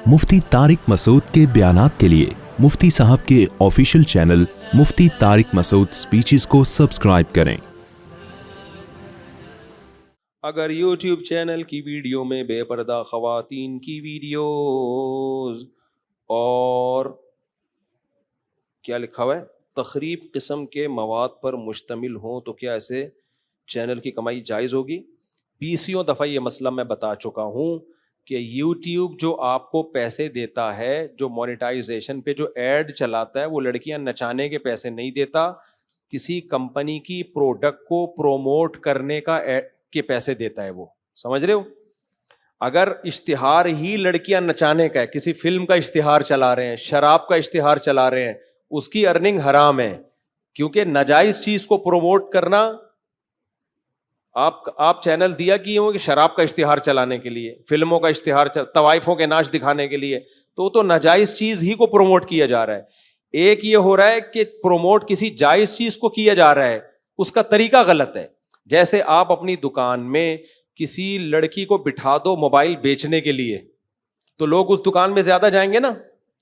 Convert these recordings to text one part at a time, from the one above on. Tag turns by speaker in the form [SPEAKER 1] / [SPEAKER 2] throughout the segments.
[SPEAKER 1] मुफ्ती तारिक मसूद के बयानात के लिए मुफ्ती साहब के ऑफिशियल चैनल मुफ्ती तारिक मसूद स्पीचेस को सब्सक्राइब करें।
[SPEAKER 2] अगर YouTube चैनल की वीडियो में बेपर्दा ख़वातीन की वीडियोस और क्या लिखा हुआ है तखरीब किस्म के मवाद पर मुश्तमिल हों तो क्या ऐसे चैनल की कमाई जायज़ होगी? 20 दफ़ा ये मसला मैं बता चुका हूँ कि YouTube जो आपको पैसे देता है, जो मोनेटाइजेशन पे जो ऐड चलाता है, वो लड़कियां नचाने के पैसे नहीं देता, किसी कंपनी की प्रोडक्ट को प्रोमोट करने का के पैसे देता है। वो समझ रहे हो? अगर इश्तिहार ही लड़कियां नचाने का है, किसी फिल्म का इश्तिहार चला रहे हैं, शराब का इश्तिहार चला रहे हैं, उसकी अर्निंग हराम है, क्योंकि नाजायज चीज को प्रोमोट करना आप चैनल दिया कि हो कि शराब का इश्तिहार चलाने के लिए, फिल्मों का इश्तिहार, तवाइफों के नाच दिखाने के लिए, तो नाजायज चीज ही को प्रोमोट किया जा रहा है। एक ये हो रहा है कि प्रोमोट किसी जायज चीज को किया जा रहा है, उसका तरीका गलत है। जैसे आप अपनी दुकान में किसी लड़की को बिठा दो मोबाइल बेचने के लिए, तो लोग उस दुकान में ज्यादा जाएंगे ना?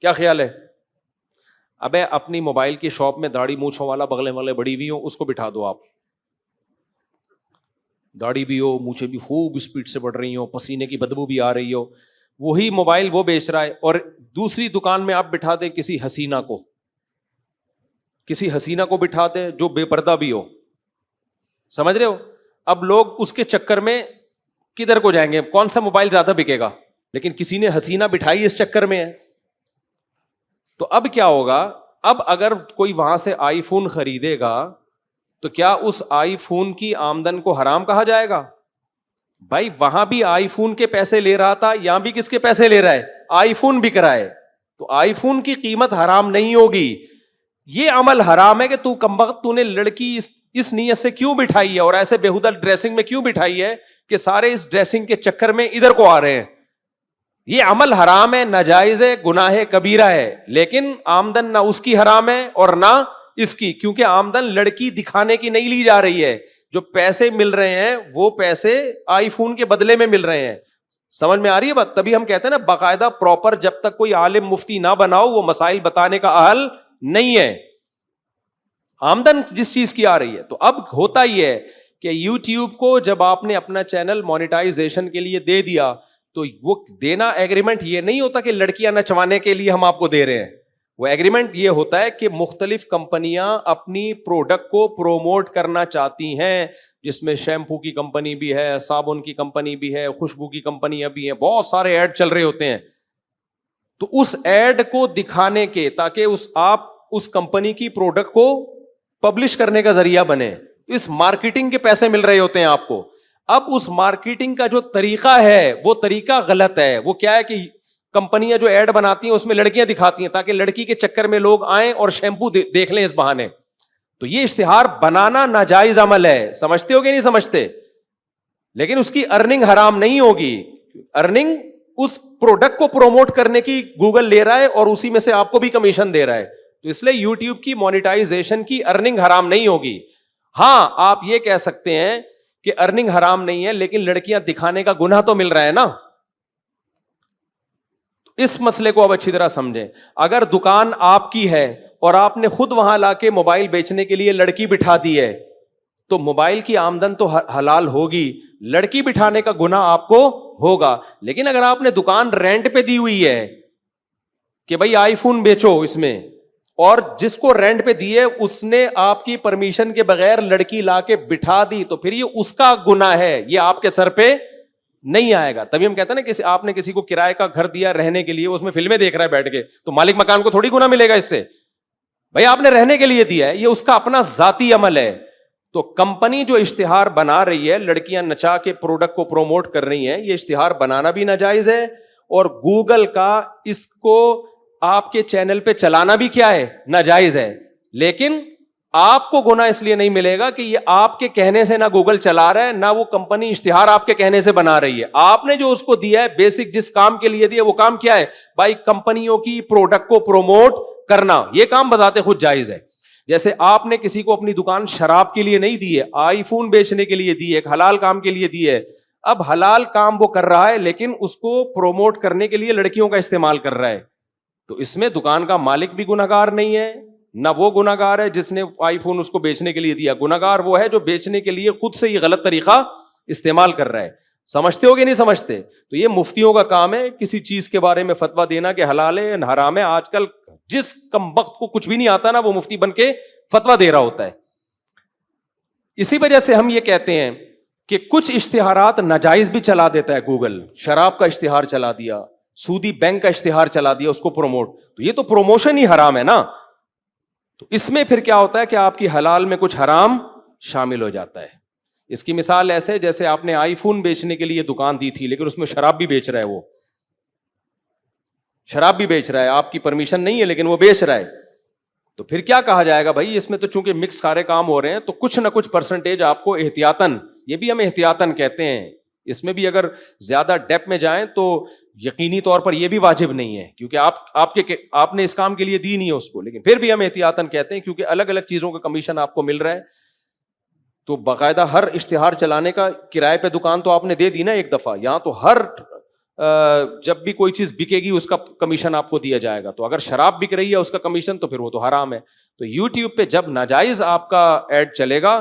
[SPEAKER 2] क्या ख्याल है? अबे अपनी मोबाइल की शॉप में दाढ़ी मूंछों वाला बगले वाले बड़ी भी हो, उसको बिठा दो आप, दाढ़ी भी हो, मूछें भी खूब स्पीड से बढ़ रही हो, पसीने की बदबू भी आ रही हो, वही मोबाइल वो बेच रहा है। और दूसरी दुकान में आप बिठा दें किसी हसीना को बिठा दें जो बेपर्दा भी हो, समझ रहे हो? अब लोग उसके चक्कर में किधर को जाएंगे? कौन सा मोबाइल ज्यादा बिकेगा? लेकिन किसी ने हसीना बिठाई इस चक्कर में है। तो अब क्या होगा? अब अगर कोई वहां से आईफोन खरीदेगा तो क्या उस आईफोन की आमदन को हराम कहा जाएगा? भाई वहां भी आईफोन के पैसे ले रहा था, यहां भी किसके पैसे ले रहा है? आईफोन बिक रहा है, तो आईफोन की कीमत हराम नहीं होगी। ये अमल हराम है कि तू कमबख्त, तूने लड़की इस नीयत से क्यों बिठाई है और ऐसे बेहुदा ड्रेसिंग में क्यों बिठाई है कि सारे इस ड्रेसिंग के चक्कर में इधर को आ रहे हैं। ये अमल हराम है, नाजायज है, गुनाह कबीरा है, लेकिन आमदन ना उसकी हराम है और ना इसकी, क्योंकि आमदन लड़की दिखाने की नहीं ली जा रही है। जो पैसे मिल रहे हैं वो पैसे आईफोन के बदले में मिल रहे हैं। समझ में आ रही है बात? तभी हम कहते हैं ना, बाकायदा प्रॉपर जब तक कोई आलिम मुफ्ती ना बनाओ वो मसाइल बताने का अहल नहीं है। आमदन जिस चीज की आ रही है। तो अब होता ही है कि YouTube को जब आपने अपना चैनल मोनेटाइजेशन के लिए दे दिया, तो वो देना एग्रीमेंट ये नहीं होता कि लड़कियां नचवाने के लिए हम आपको दे रहे हैं। वो एग्रीमेंट ये होता है कि मुख्तलिफ कंपनियां अपनी प्रोडक्ट को प्रोमोट करना चाहती हैं, जिसमें शैम्पू की कंपनी भी है, साबुन की कंपनी भी है, खुशबू की कंपनियां भी हैं, बहुत सारे ऐड चल रहे होते हैं। तो उस ऐड को दिखाने के, ताकि आप उस कंपनी की प्रोडक्ट को पब्लिश करने का जरिया बने, इस मार्केटिंग के पैसे मिल रहे होते हैं आपको। अब उस मार्केटिंग का जो तरीका है वो तरीका गलत है। वो क्या है कि कंपनियां जो ऐड बनाती हैं उसमें लड़कियां दिखाती हैं ताकि लड़की के चक्कर में लोग आएं और शैम्पू देख लें इस बहाने। तो ये इश्तिहार बनाना नाजायज अमल है, समझते हो कि नहीं समझते? लेकिन उसकी अर्निंग हराम नहीं होगी। अर्निंग उस प्रोडक्ट को प्रोमोट करने की गूगल ले रहा है और उसी में से आपको भी कमीशन दे रहा है। तो इसलिए YouTube की मोनेटाइजेशन की अर्निंग हराम नहीं होगी। हां, आप ये कह सकते हैं कि अर्निंग हराम नहीं है, लेकिन लड़कियां दिखाने का गुनाह तो मिल रहा है ना। इस मसले को अब अच्छी तरह समझें। अगर दुकान आपकी है और आपने खुद वहां लाके मोबाइल बेचने के लिए लड़की बिठा दी है, तो मोबाइल की आमदन तो हलाल होगी, लड़की बिठाने का गुनाह आपको होगा। लेकिन अगर आपने दुकान रेंट पे दी हुई है कि भाई आईफोन बेचो इसमें, और जिसको रेंट पे दी है उसने आपकी परमिशन के बगैर लड़की लाके बिठा दी, तो फिर ये उसका गुनाह है, ये आपके सर पे नहीं आएगा। तभी हम कहते हैं ना, आपने किसी को किराए का घर दिया रहने के लिए, उसमें फिल्में देख रहा है बैठ के, तो मालिक मकान को थोड़ी गुनाह मिलेगा इससे? भाई आपने रहने के लिए दिया है, ये उसका अपना जाती अमल है। तो कंपनी जो इश्तिहार बना रही है, लड़कियां नचा के प्रोडक्ट को प्रोमोट कर रही हैं, ये इश्तिहार बनाना भी नाजायज है, और गूगल का इसको आपके चैनल पे चलाना भी क्या है? नाजायज है। लेकिन आपको गुनाह इसलिए नहीं मिलेगा कि ये आपके कहने से ना गूगल चला रहा है, ना वो कंपनी इश्तिहार आपके कहने से बना रही है। आपने जो उसको दिया है, बेसिक जिस काम के लिए दिया, वो काम क्या है? भाई कंपनियों की प्रोडक्ट को प्रोमोट करना। ये काम बजाते खुद जायज है। जैसे आपने किसी को अपनी दुकान शराब के लिए नहीं दी है, आईफोन बेचने के लिए दी है, एक हलाल काम के लिए दी है। اب حلال کام وہ کر رہا ہے لیکن اس کو پروموٹ کرنے کے لیے لڑکیوں کا استعمال کر رہا ہے, تو اس میں دکان کا مالک بھی گنہگار نہیں ہے, نہ وہ گنہگار ہے جس نے آئی فون اس کو بیچنے کے لیے دیا, گنہگار وہ ہے جو بیچنے کے لیے خود سے یہ غلط طریقہ استعمال کر رہا ہے. سمجھتے ہو کہ نہیں سمجھتے؟ تو یہ مفتیوں کا کام ہے کسی چیز کے بارے میں فتویٰ دینا کہ حلال ہے حرام ہے. آج کل جس کمبخت کو کچھ بھی نہیں آتا نا وہ مفتی بن کے فتویٰ دے رہا ہوتا ہے. اسی وجہ سے ہم یہ کہتے ہیں کہ کچھ اشتہارات ناجائز بھی چلا دیتا ہے گوگل. شراب کا اشتہار چلا دیا, سودی بینک کا اشتہار چلا دیا, اس کو پروموٹ, تو یہ تو پروموشن ہی حرام ہے نا. تو اس میں پھر کیا ہوتا ہے کہ آپ کی حلال میں کچھ حرام شامل ہو جاتا ہے. اس کی مثال ایسے جیسے آپ نے آئی فون بیچنے کے لیے دکان دی تھی لیکن اس میں شراب بھی بیچ رہا ہے, وہ شراب بھی بیچ رہا ہے, آپ کی پرمیشن نہیں ہے لیکن وہ بیچ رہا ہے. تو پھر کیا کہا جائے گا بھائی, اس میں تو چونکہ مکس سارے کام ہو رہے ہیں تو کچھ نہ کچھ پرسنٹیج آپ کو احتیاطاً, یہ بھی ہم احتیاطاً کہتے ہیں, اس میں بھی اگر زیادہ ڈیپ میں جائیں تو یقینی طور پر یہ بھی واجب نہیں ہے کیونکہ آپ نے اس کام کے لیے دی نہیں ہے اس کو, لیکن پھر بھی ہم احتیاطاً کہتے ہیں کیونکہ الگ الگ چیزوں کا کمیشن آپ کو مل رہا ہے. تو باقاعدہ ہر اشتہار چلانے کا کرائے پہ دکان تو آپ نے دے دی نا ایک دفعہ, یہاں تو ہر جب بھی کوئی چیز بکے گی اس کا کمیشن آپ کو دیا جائے گا. تو اگر شراب بک رہی ہے اس کا کمیشن تو پھر وہ تو حرام ہے. تو یوٹیوب پہ جب ناجائز آپ کا ایڈ چلے گا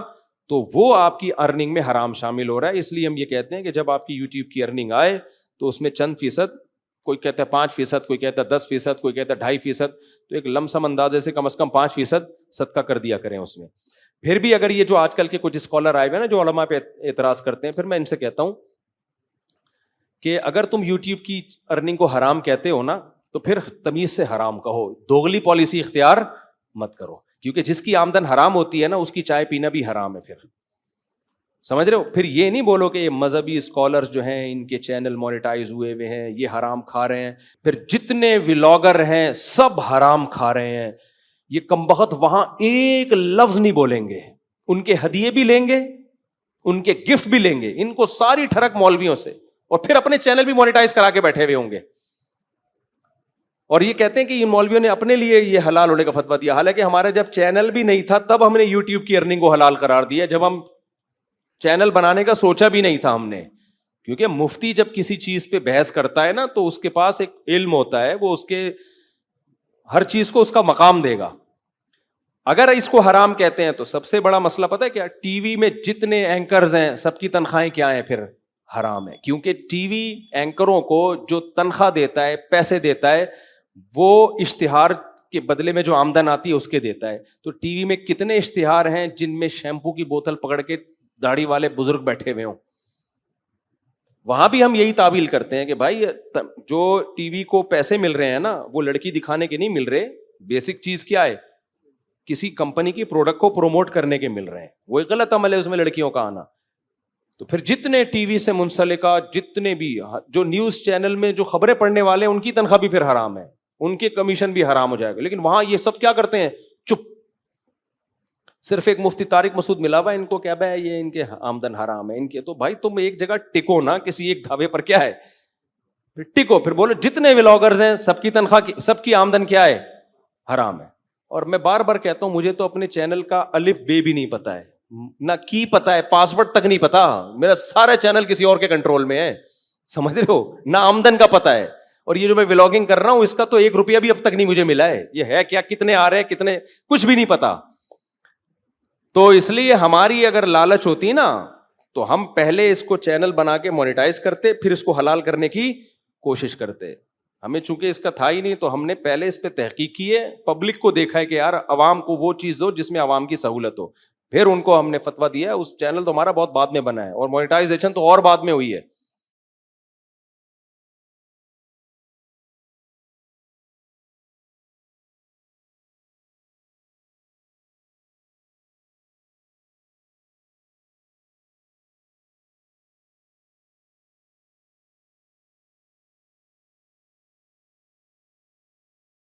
[SPEAKER 2] تو وہ آپ کی ارننگ میں حرام شامل ہو رہا ہے. اس لیے ہم یہ کہتے ہیں کہ جب آپ کی یوٹیوب کی ارننگ آئے تو اس میں چند فیصد, کوئی کہتا ہے 5%, کوئی کہتا ہے 10%, کوئی کہتا ہے 2.5%, تو ایک لم سم اندازے سے کم از کم 5% صدقہ کر دیا کریں اس میں. پھر بھی اگر یہ جو آج کل کے کچھ اسکالر آئے ہوئے نا جو علماء پہ اعتراض کرتے ہیں, پھر میں ان سے کہتا ہوں کہ اگر تم یوٹیوب کی ارننگ کو حرام کہتے ہو نا تو پھر تمیز سے حرام کہو, دوغلی پالیسی اختیار مت کرو, کیونکہ جس کی آمدن حرام ہوتی ہے نا اس کی چائے پینا بھی حرام ہے. پھر سمجھ رہے ہو, پھر یہ نہیں بولو کہ یہ مذہبی اسکالرز جو ہیں ان کے چینل مونیٹائز ہوئے ہوئے ہیں یہ حرام کھا رہے ہیں, پھر جتنے ولاگر ہیں سب حرام کھا رہے ہیں. یہ کمبخت وہاں ایک لفظ نہیں بولیں گے, ان کے ہدیے بھی لیں گے, ان کے گفٹ بھی لیں گے, ان کو ساری ٹھڑک مولویوں سے, اور پھر اپنے چینل بھی مونیٹائز کرا کے بیٹھے ہوئے ہوں گے. اور یہ کہتے ہیں کہ یہ مولویوں نے اپنے لیے یہ حلال ہونے کا فتویٰ دیا, حالانکہ ہمارا جب چینل بھی نہیں تھا تب ہم نے یوٹیوب کی ارننگ کو حلال قرار دیا, جب ہم چینل بنانے کا سوچا بھی نہیں تھا ہم نے. کیونکہ مفتی جب کسی چیز پہ بحث کرتا ہے نا تو اس کے پاس ایک علم ہوتا ہے, وہ اس کے ہر چیز کو اس کا مقام دے گا. اگر اس کو حرام کہتے ہیں تو سب سے بڑا مسئلہ پتہ ہے کیا, ٹی وی میں جتنے اینکرز ہیں سب کی تنخواہیں کیا ہیں, پھر حرام ہے. کیونکہ ٹی وی اینکروں کو جو تنخواہ دیتا ہے, پیسے دیتا ہے, وہ اشتہار کے بدلے میں جو آمدن آتی ہے اس کے دیتا ہے. تو ٹی وی میں کتنے اشتہار ہیں جن میں شیمپو کی بوتل پکڑ کے داڑھی والے بزرگ بیٹھے ہوئے ہوں. وہاں بھی ہم یہی تعویل کرتے ہیں کہ بھائی جو ٹی وی کو پیسے مل رہے ہیں نا وہ لڑکی دکھانے کے نہیں مل رہے, بیسک چیز کیا ہے, کسی کمپنی کی پروڈکٹ کو پروموٹ کرنے کے مل رہے ہیں. وہ ایک غلط عمل ہے اس میں لڑکیوں کا آنا. تو پھر جتنے ٹی وی سے منسلکہ جتنے بھی جو نیوز چینل میں جو خبریں پڑھنے والے ہیں ان کی تنخواہ بھی پھر حرام ہے, ان کے کمیشن بھی حرام ہو جائے گا. لیکن وہاں یہ سب کیا کرتے ہیں, چپ. صرف ایک مفتی طارق مسعود ملا ہوا ان کو کیا بھائی یہ ان کے آمدن حرام ہے ان کے. تو بھائی تم ایک جگہ ٹکو نا, کسی ایک دھاوے پر کیا ہے, پھر ٹکو, پھر بولو جتنے ولاگرز ہیں سب کی تنخواہ سب کی آمدن کیا ہے, حرام ہے. اور میں بار بار کہتا ہوں مجھے تو اپنے چینل کا الف بے بھی نہیں پتا ہے, نہ کی پتا ہے, پاسورڈ تک نہیں پتا. میرا سارا چینل کسی اور کے کنٹرول میں ہے, سمجھ رہے ہو, نہ آمدن کا پتا ہے. اور یہ جو میں ولاگنگ کر رہا ہوں اس کا تو 1 روپیہ بھی اب تک نہیں مجھے ملا ہے. یہ ہے کیا, کتنے آ رہے ہیں, کتنے, کچھ بھی نہیں پتا. تو اس لیے ہماری اگر لالچ ہوتی نا تو ہم پہلے اس کو چینل بنا کے مونیٹائز کرتے, پھر اس کو حلال کرنے کی کوشش کرتے. ہمیں چونکہ اس کا تھا ہی نہیں تو ہم نے پہلے اس پہ تحقیق کی ہے, پبلک کو دیکھا ہے کہ یار عوام کو وہ چیز دو جس میں عوام کی سہولت ہو, پھر ان کو ہم نے فتویٰ دیا ہے. اس چینل تو ہمارا بہت بعد میں بنا ہے اور مونیٹائزیشن تو اور بعد میں ہوئی ہے.